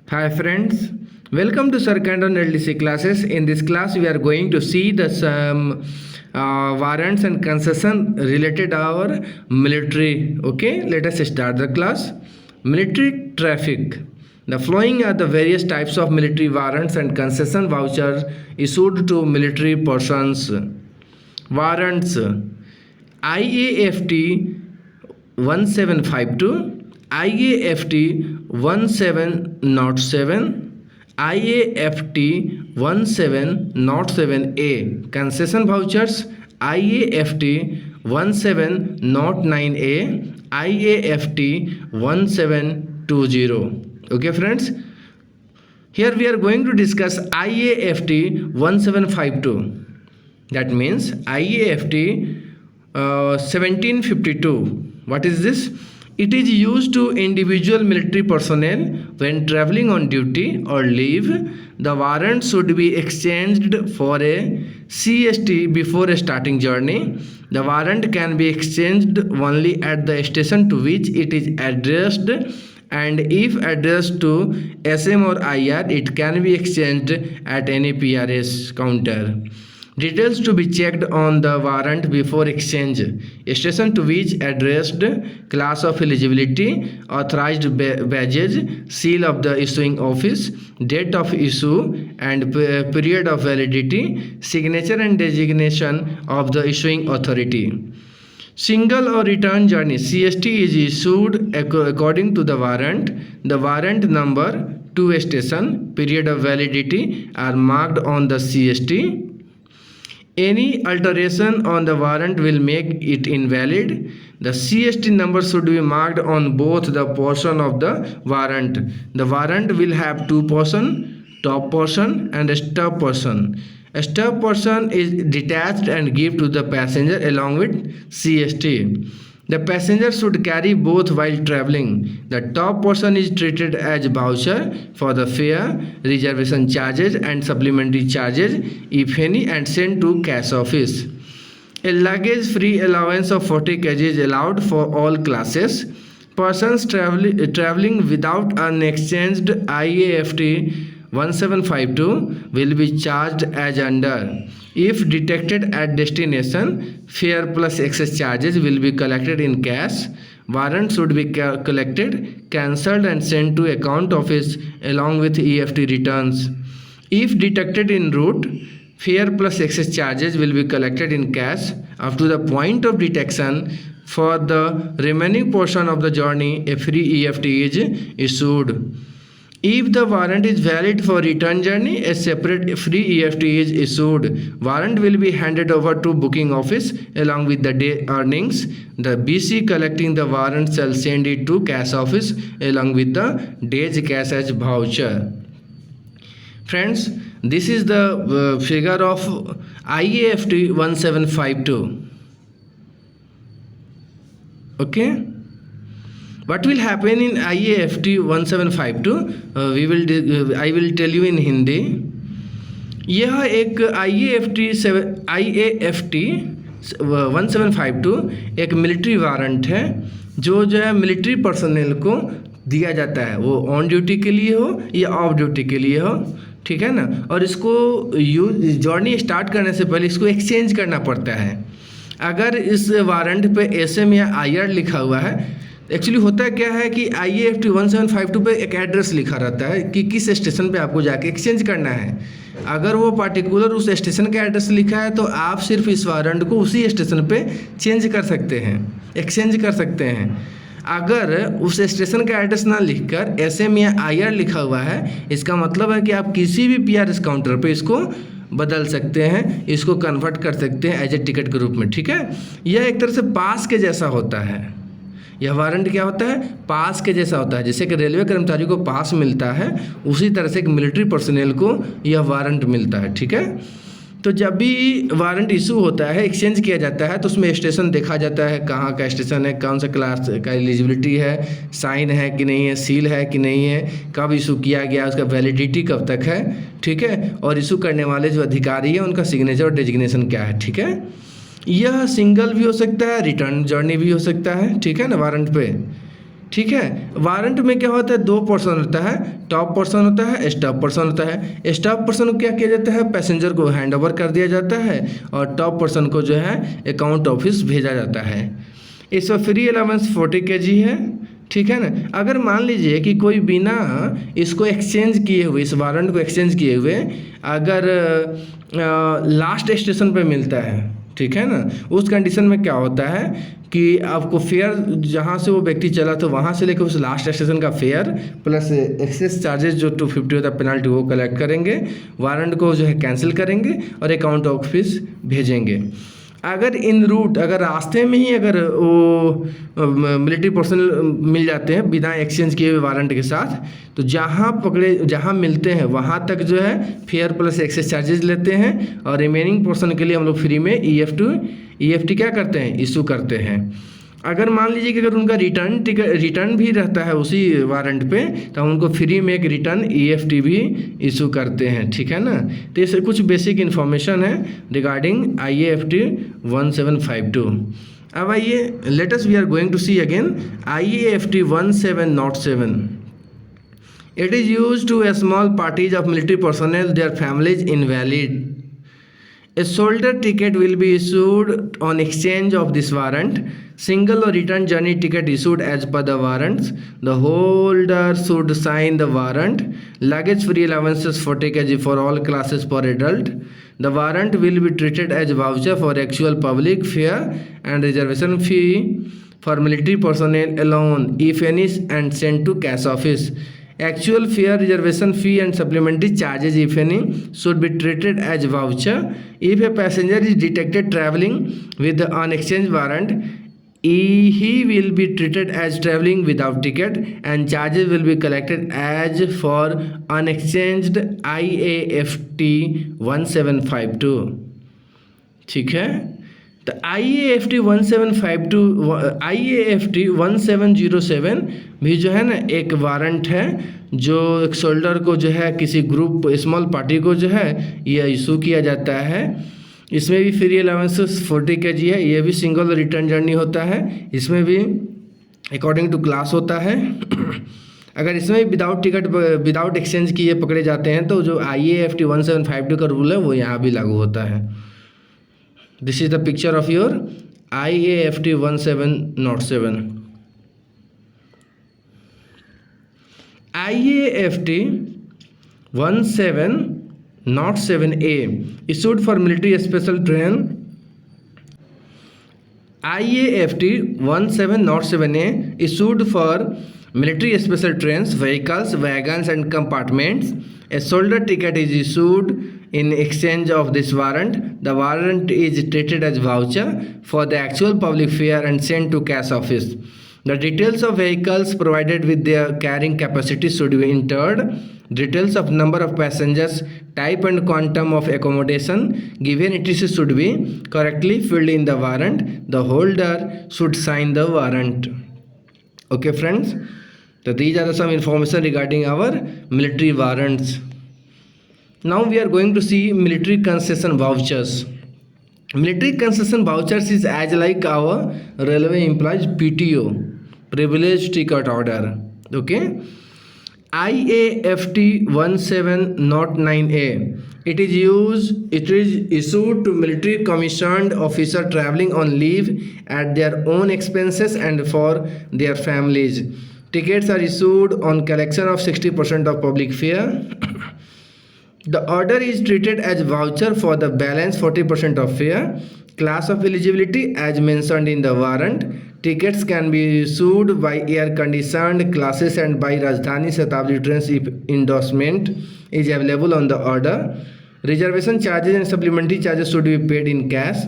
Hi friends, welcome to Sircandrawn LDCE classes. In this class, we are going to see the some warrants and concession related our military. Okay, let us start the class. Military traffic. The following are the various types of military warrants and concession vouchers issued to military persons. Warrants: IAFT 1752, IAFT 1707, IAFT 1707A. Concession vouchers: IAFT 1709A, IAFT 1720. Okay friends, here we are going to discuss IAFT 1752. That means IAFT 1752. What is this? It is used to individual military personnel when traveling on duty or leave. The warrant should be exchanged for a CST before a starting journey. The warrant can be exchanged only at the station to which it is addressed, and if addressed to SM or IR, it can be exchanged at any PRS counter. Details to be checked on the warrant before exchange: station to which addressed, class of eligibility, authorized badges, seal of the issuing office, date of issue and period of validity, signature and designation of the issuing authority. Single or return journey CST is issued according to the warrant. The warrant number, to station, period of validity are marked on the CST. Any alteration on the warrant will make it invalid. The CST number should be marked on both the portion of the warrant. The warrant will have two portions, top portion and a stub portion. A stub portion is detached and given to the passenger along with CST. The passenger should carry both while traveling. The top portion is treated as voucher for the fare, reservation charges and supplementary charges, if any, and sent to cash office. A luggage free allowance of 40 kg is allowed for all classes. Persons traveling without an exchanged IAFT 1752 will be charged as under. If detected at destination, fare plus excess charges will be collected in cash. Warrant should be collected, cancelled and sent to account office along with EFT returns. If detected en route, fare plus excess charges will be collected in cash. Up to the point of detection, for the remaining portion of the journey, a free EFT is issued. If the warrant is valid for return journey, a separate free EFT is issued. Warrant will be handed over to booking office along with the day earnings. The BC collecting the warrant shall send it to cash office along with the day's cash as voucher. Friends, this is the figure of IAFT 1752. Okay. What will happen in IAFT 1752? I will tell you in Hindi. यह एक IAFT 1752 एक military warrant है जो है military personnel को दिया जाता है, वो ऑन ड्यूटी के लिए हो या ऑफ ड्यूटी के लिए हो, ठीक है ना। और इसको जर्नी स्टार्ट करने से पहले इसको एक्सचेंज करना पड़ता है। अगर इस वारंट पे SM या IR लिखा हुआ है, एक्चुअली होता क्या है कि IAFT 1752 पे एक एड्रेस लिखा रहता है कि किस स्टेशन पे आपको जाके एक्सचेंज करना है। अगर वो पार्टिकुलर उस स्टेशन का एड्रेस लिखा है तो आप सिर्फ इस वारंट को उसी स्टेशन पे चेंज कर सकते हैं, एक्सचेंज कर सकते हैं। अगर उस स्टेशन का एड्रेस ना लिखकर SM या IR लिखा हुआ है, इसका मतलब है कि आप किसी भी PRS काउंटर पे इसको बदल सकते हैं, इसको कन्वर्ट कर सकते हैं एज ए टिकट के रूप में, ठीक है। यह एक तरह से पास के जैसा होता है। यह वारंट क्या होता है? पास के जैसा होता है। जैसे कि रेलवे कर्मचारी को पास मिलता है, उसी तरह से एक मिलिट्री पर्सनल को यह वारंट मिलता है, ठीक है। तो जब भी वारंट इशू होता है, एक्सचेंज किया जाता है, तो उसमें स्टेशन देखा जाता है, कहाँ का स्टेशन है, कौन सा क्लास का एलिजिबिलिटी है, साइन है कि नहीं है, सील है कि नहीं है, कब इशू किया गया, उसका वैलिडिटी कब तक है, ठीक है। और इशू करने वाले जो अधिकारी है उनका सिग्नेचर और डेजिग्नेशन क्या है, ठीक है। यह सिंगल भी हो सकता है, रिटर्न जर्नी भी हो सकता है, ठीक है ना, वारंट पे, ठीक है। वारंट में क्या होता है, दो पर्सन होता है, टॉप पर्सन होता है, स्टाफ पर्सन होता है। स्टाफ पर्सन को क्या किया जाता है, पैसेंजर को हैंड ओवर कर दिया जाता है और टॉप पर्सन को जो है अकाउंट ऑफिस भेजा जाता है। इसमें फ्री अलाउंस 40 kg है, ठीक है ना। अगर मान लीजिए कि कोई बिना इसको एक्सचेंज किए हुए, इस वारंट को एक्सचेंज किए हुए अगर लास्ट स्टेशन पे मिलता है, ठीक है ना, उस कंडीशन में क्या होता है कि आपको फेयर जहाँ से वो व्यक्ति चला तो वहाँ से लेकर उस लास्ट स्टेशन का फेयर प्लस एक्सेस चार्जेस जो 250 होता है पेनल्टी, वो कलेक्ट करेंगे, वारंट को जो है कैंसिल करेंगे और अकाउंट ऑफिस भेजेंगे। अगर इन रूट, अगर रास्ते में ही अगर वो मिलिट्री पर्सनल मिल जाते हैं बिना एक्सचेंज किए हुए वारंट के साथ, तो जहाँ मिलते हैं वहाँ तक जो है फेयर प्लस एक्सेस चार्जेस लेते हैं और रिमेनिंग पोर्शन के लिए हम लोग फ्री में EFT क्या करते हैं, इशू करते हैं। अगर मान लीजिए कि अगर उनका रिटर्न भी रहता है उसी वारंट पे, तो हम उनको फ्री में एक रिटर्न EFT भी इशू करते हैं, ठीक है ना। तो ये कुछ बेसिक इन्फॉर्मेशन है रिगार्डिंग IAFT 1752। अब आइए, let us we are going to see again IAFT 1707। It is used to a small parties of military personnel, their families invalid. A soldier ticket will be issued on exchange of this warrant. Single or return journey ticket issued as per the warrants. The holder should sign the warrant. Luggage free allowances 40 kg for all classes per adult. The warrant will be treated as voucher for actual public fare and reservation fee for military personnel alone, if any, and sent to cash office. Actual fare, reservation fee and supplementary charges, if any, should be treated as voucher. If a passenger is detected traveling with the unexchanged warrant, he will be treated as traveling without ticket and charges will be collected as for unexchanged IAFT 1752, ठीक है। तो IAFT 1707 भी जो है ना एक warrant है जो एक सोल्डर को जो है किसी ग्रुप स्मॉल पार्टी को जो है ये इशू किया जाता है। इसमें भी फ्री अलाउंसेस 40 kg है। ये भी सिंगल रिटर्न जर्नी होता है, इसमें भी अकॉर्डिंग टू क्लास होता है। अगर इसमें विदाउट टिकट विदाउट एक्सचेंज किए पकड़े जाते हैं तो जो IAFT 1752 का रूल है वो यहाँ भी लागू होता है। This is the picture of your IAFT 1707. IAFT 1707A issued for military special train. IAFT 1707A issued for military special trains, vehicles, wagons and compartments. A soldier ticket is issued in exchange of this warrant. The warrant is treated as voucher for the actual public fare and sent to cash office. The details of vehicles provided with their carrying capacity should be entered. Details of number of passengers, type and quantum of accommodation given etc. should be correctly filled in the warrant. The holder should sign the warrant. Okay friends, so these are some information regarding our military warrants. Now we are going to see military concession vouchers. Military concession vouchers is as like our railway employees PTO, privilege ticket order. Okay. IAFT 1709A. It is issued to military commissioned officer traveling on leave at their own expenses and for their families. Tickets are issued on collection of 60% of public fare. The order is treated as voucher for the balance 40% of fare. Class of eligibility as mentioned in the warrant. Tickets can be issued by air conditioned classes and by Rajdhani Shatabdi trains if endorsement is available on the order. Reservation charges and supplementary charges should be paid in cash.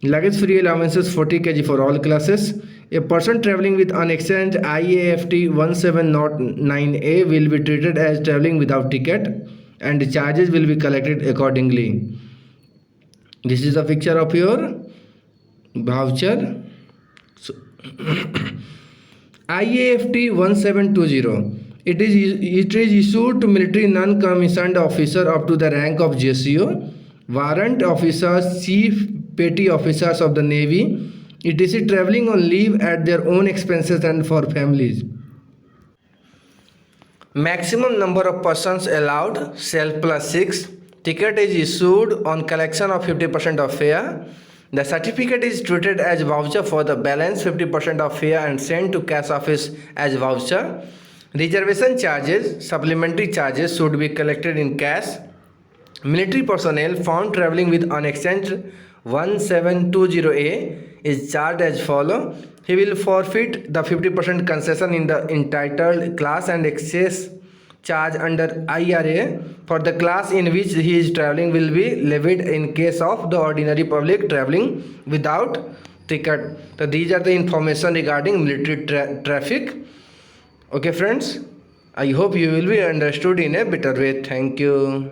Luggage free allowances 40 kg for all classes. A person traveling with unexchanged IAFT 1709A will be treated as traveling without ticket and the charges will be collected accordingly. This is a picture of your voucher. So, IAFT 1720. It is issued to military non-commissioned officer up to the rank of JCO, warrant officers, chief petty officers of the Navy, etc. traveling on leave at their own expenses and for families. Maximum number of persons allowed, self plus 6. Ticket is issued on collection of 50% of fare. The certificate is treated as voucher for the balance 50% of fare and sent to cash office as voucher. Reservation charges, supplementary charges should be collected in cash. Military personnel found travelling with unexchanged 1720A is charged as follow. He will forfeit the 50% concession in the entitled class and excess charge under IRA for the class in which he is travelling will be levied in case of the ordinary public travelling without ticket. So these are the information regarding military traffic. Okay friends, I hope you will be understood in a better way. Thank you.